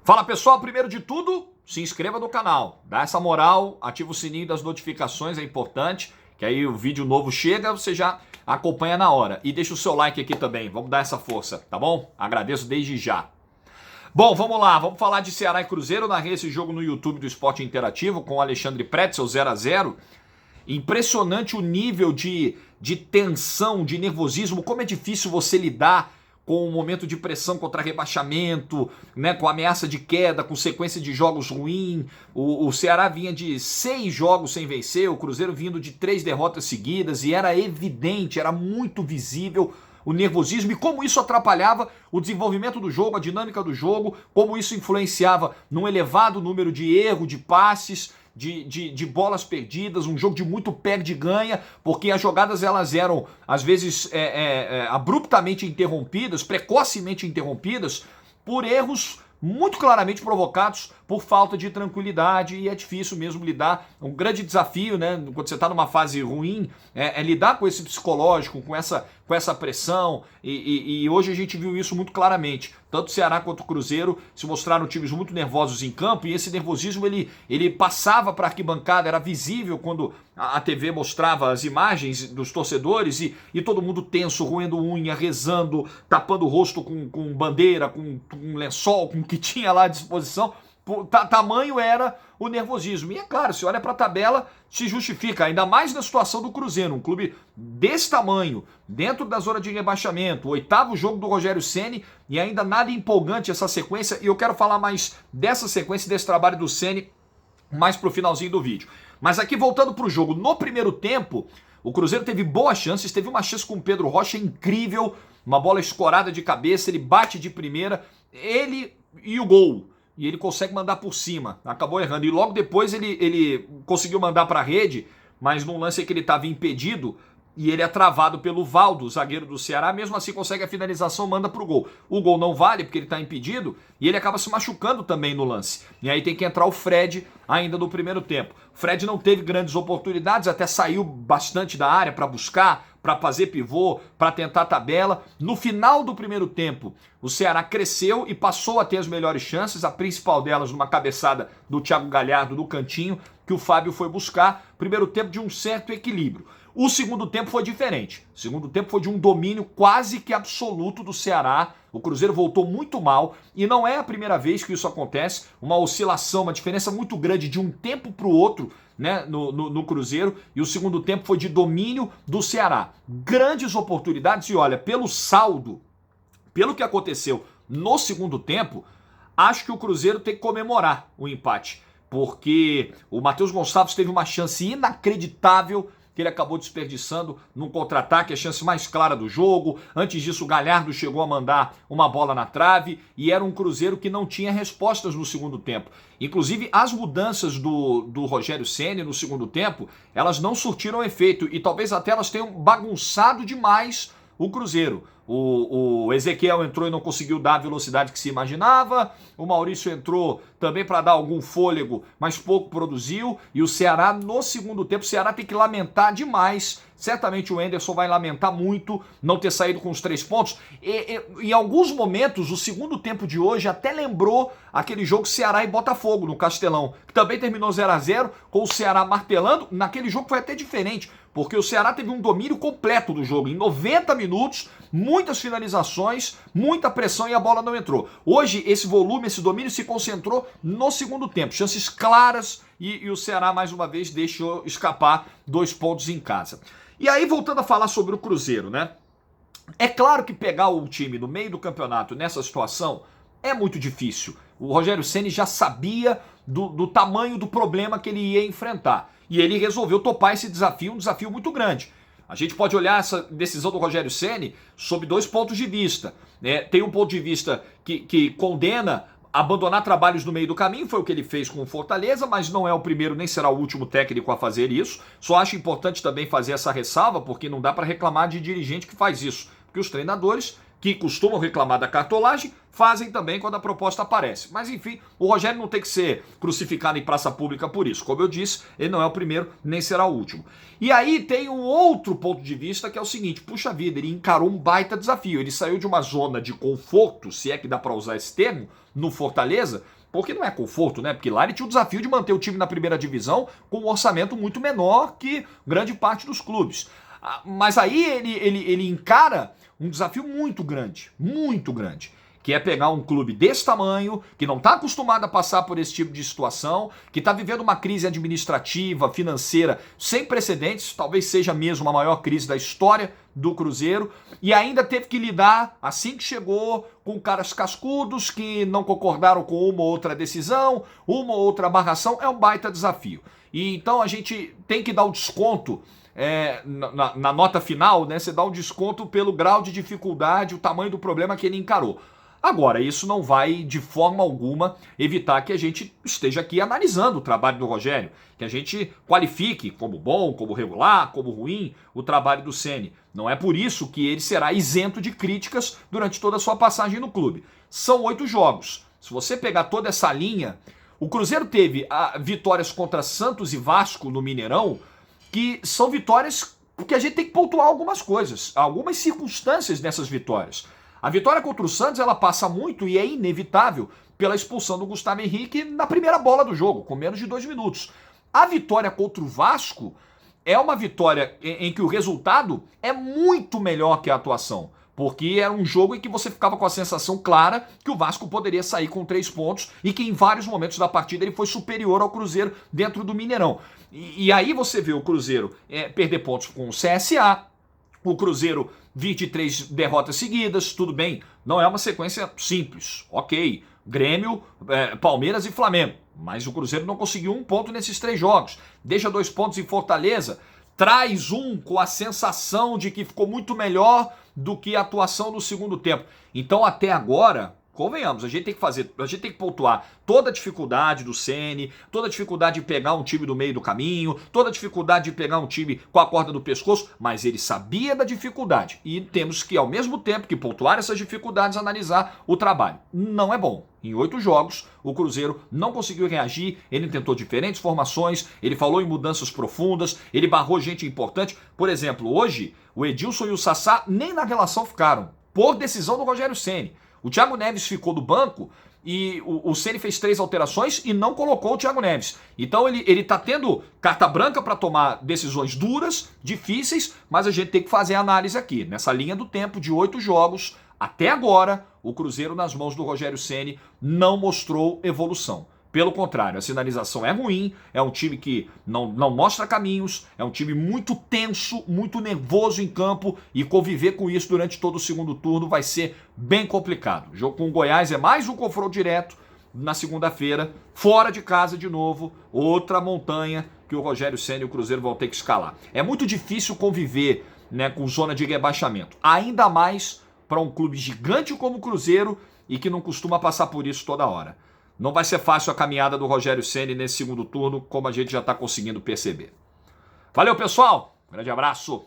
Fala pessoal, primeiro de tudo, se inscreva no canal, dá essa moral, ativa o sininho das notificações, é importante, que aí o vídeo novo chega, você já acompanha na hora. E deixa o seu like aqui também, vamos dar essa força, tá bom? Agradeço desde já. Bom, vamos lá, vamos falar de Ceará e Cruzeiro. Eu narrei esse jogo no YouTube do Esporte Interativo com o Alexandre Pretzel, 0x0. Impressionante o nível de tensão, de nervosismo, como é difícil você lidar com o momento de pressão contra rebaixamento, né, com ameaça de queda, com sequência de jogos ruim. O Ceará vinha de 6 jogos sem vencer, o Cruzeiro vindo de 3 derrotas seguidas, e era evidente, era muito visível o nervosismo e como isso atrapalhava o desenvolvimento do jogo, a dinâmica do jogo, como isso influenciava num elevado número de erros, de passes, de bolas perdidas, um jogo de muito perde-ganha, porque as jogadas elas eram, às vezes, abruptamente interrompidas, precocemente interrompidas, por erros muito claramente provocados por falta de tranquilidade, e é difícil mesmo lidar. Um grande desafio, né, quando você está numa fase ruim, é lidar com esse psicológico, com essa pressão, e hoje a gente viu isso muito claramente. Tanto o Ceará quanto o Cruzeiro se mostraram times muito nervosos em campo, e esse nervosismo ele passava para a arquibancada, era visível quando a TV mostrava as imagens dos torcedores, e todo mundo tenso, roendo unha, rezando, tapando o rosto com bandeira, com lençol, com o que tinha lá à disposição. Tamanho era o nervosismo. E é claro, se olha para a tabela, se justifica, ainda mais na situação do Cruzeiro, um clube desse tamanho, dentro da zona de rebaixamento, o 8º jogo do Rogério Ceni, e ainda nada empolgante essa sequência, e eu quero falar mais dessa sequência, desse trabalho do Ceni, mais pro finalzinho do vídeo. Mas aqui, voltando pro jogo, no primeiro tempo, o Cruzeiro teve boas chances, teve uma chance com o Pedro Rocha incrível, uma bola escorada de cabeça, ele bate de primeira, ele e o gol. E ele consegue mandar por cima, acabou errando. E logo depois ele conseguiu mandar para a rede, mas num lance que ele estava impedido, e ele é travado pelo Valdo, zagueiro do Ceará, mesmo assim consegue a finalização, manda pro gol. O gol não vale porque ele está impedido, e ele acaba se machucando também no lance. E aí tem que entrar o Fred ainda no primeiro tempo. O Fred não teve grandes oportunidades, até saiu bastante da área para buscar, para fazer pivô, para tentar tabela. No final do primeiro tempo, o Ceará cresceu e passou a ter as melhores chances, a principal delas numa cabeçada do Thiago Galhardo no cantinho, que o Fábio foi buscar. Primeiro tempo de um certo equilíbrio. O segundo tempo foi diferente. O segundo tempo foi de um domínio quase que absoluto do Ceará. O Cruzeiro voltou muito mal, e não é a primeira vez que isso acontece. Uma oscilação, uma diferença muito grande de um tempo para o outro, né, no Cruzeiro, e o segundo tempo foi de domínio do Ceará. Grandes oportunidades, e olha, pelo saldo, pelo que aconteceu no segundo tempo, acho que o Cruzeiro tem que comemorar o empate, porque o Matheus Gonçalves teve uma chance inacreditável que ele acabou desperdiçando num contra-ataque, a chance mais clara do jogo. Antes disso, o Galhardo chegou a mandar uma bola na trave, e era um Cruzeiro que não tinha respostas no segundo tempo. Inclusive, as mudanças do Rogério Ceni no segundo tempo, elas não surtiram efeito, e talvez até elas tenham bagunçado demais o Cruzeiro. O Ezequiel entrou e não conseguiu dar a velocidade que se imaginava. O Maurício entrou também para dar algum fôlego, mas pouco produziu. E o Ceará, no segundo tempo, o Ceará tem que lamentar demais. Certamente o Enderson vai lamentar muito não ter saído com os 3 pontos. Em alguns momentos, o segundo tempo de hoje até lembrou aquele jogo Ceará e Botafogo no Castelão, que também terminou 0x0, com o Ceará martelando. Naquele jogo foi até diferente, porque o Ceará teve um domínio completo do jogo. Em 90 minutos, muitas finalizações, muita pressão, e a bola não entrou. Hoje, esse volume, esse domínio se concentrou no segundo tempo. Chances claras, e o Ceará, mais uma vez, deixou escapar 2 pontos em casa. E aí, voltando a falar sobre o Cruzeiro, né? É claro que pegar o time no meio do campeonato nessa situação é muito difícil. O Rogério Ceni já sabia do tamanho do problema que ele ia enfrentar. E ele resolveu topar esse desafio, um desafio muito grande. A gente pode olhar essa decisão do Rogério Ceni sob 2 pontos de vista. Tem um ponto de vista que condena abandonar trabalhos no meio do caminho, foi o que ele fez com o Fortaleza, mas não é o primeiro nem será o último técnico a fazer isso. Só acho importante também fazer essa ressalva, porque não dá para reclamar de dirigente que faz isso, porque os treinadores que costumam reclamar da cartolagem, fazem também quando a proposta aparece. Mas enfim, o Rogério não tem que ser crucificado em praça pública por isso. Como eu disse, ele não é o primeiro, nem será o último. E aí tem um outro ponto de vista que é o seguinte, puxa vida, ele encarou um baita desafio. Ele saiu de uma zona de conforto, se é que dá para usar esse termo, no Fortaleza, porque não é conforto, né? Porque lá ele tinha o desafio de manter o time na primeira divisão com um orçamento muito menor que grande parte dos clubes. Mas aí ele encara um desafio muito grande, que é pegar um clube desse tamanho, que não está acostumado a passar por esse tipo de situação, que está vivendo uma crise administrativa, financeira sem precedentes, talvez seja mesmo a maior crise da história do Cruzeiro, e ainda teve que lidar, assim que chegou, com caras cascudos que não concordaram com uma ou outra decisão, uma ou outra amarração, é um baita desafio. E então a gente tem que dar o desconto na nota final, né? Você dá um desconto pelo grau de dificuldade, o tamanho do problema que ele encarou. Agora, isso não vai, de forma alguma, evitar que a gente esteja aqui analisando o trabalho do Rogério, que a gente qualifique como bom, como regular, como ruim o trabalho do Ceni. Não é por isso que ele será isento de críticas durante toda a sua passagem no clube. São 8 jogos. Se você pegar toda essa linha, o Cruzeiro teve vitórias contra Santos e Vasco no Mineirão, que são vitórias porque a gente tem que pontuar algumas coisas, algumas circunstâncias dessas vitórias. A vitória contra o Santos, ela passa muito e é inevitável pela expulsão do Gustavo Henrique na primeira bola do jogo, com menos de 2 minutos. A vitória contra o Vasco é uma vitória em que o resultado é muito melhor que a atuação, porque era um jogo em que você ficava com a sensação clara que o Vasco poderia sair com 3 pontos e que em vários momentos da partida ele foi superior ao Cruzeiro dentro do Mineirão. E aí você vê o Cruzeiro perder pontos com o CSA, o Cruzeiro 23 derrotas seguidas, tudo bem, não é uma sequência simples, ok. Grêmio, Palmeiras e Flamengo, mas o Cruzeiro não conseguiu 1 ponto nesses 3 jogos, deixa 2 pontos em Fortaleza, traz um com a sensação de que ficou muito melhor do que a atuação no segundo tempo. Então até agora, convenhamos, a gente tem que pontuar toda a dificuldade do Ceni, toda a dificuldade de pegar um time do meio do caminho, toda a dificuldade de pegar um time com a corda do pescoço, mas ele sabia da dificuldade e temos que, ao mesmo tempo que pontuar essas dificuldades, analisar o trabalho. Não é bom. Em 8 jogos, o Cruzeiro não conseguiu reagir, ele tentou diferentes formações, ele falou em mudanças profundas, ele barrou gente importante. Por exemplo, hoje, o Edilson e o Sassá nem na relação ficaram, por decisão do Rogério Ceni. O Thiago Neves ficou do banco e o Ceni fez 3 alterações e não colocou o Thiago Neves. Então ele tá tendo carta branca para tomar decisões duras, difíceis, mas a gente tem que fazer a análise aqui. Nessa linha do tempo de 8 jogos, até agora, o Cruzeiro nas mãos do Rogério Ceni não mostrou evolução. Pelo contrário, a sinalização é ruim, é um time que não mostra caminhos, é um time muito tenso, muito nervoso em campo e conviver com isso durante todo o segundo turno vai ser bem complicado. O jogo com o Goiás é mais um confronto direto na segunda-feira, fora de casa de novo, outra montanha que o Rogério Ceni e o Cruzeiro vão ter que escalar. É muito difícil conviver, né, com zona de rebaixamento, ainda mais para um clube gigante como o Cruzeiro e que não costuma passar por isso toda hora. Não vai ser fácil a caminhada do Rogério Ceni nesse segundo turno, como a gente já está conseguindo perceber. Valeu, pessoal. Grande abraço.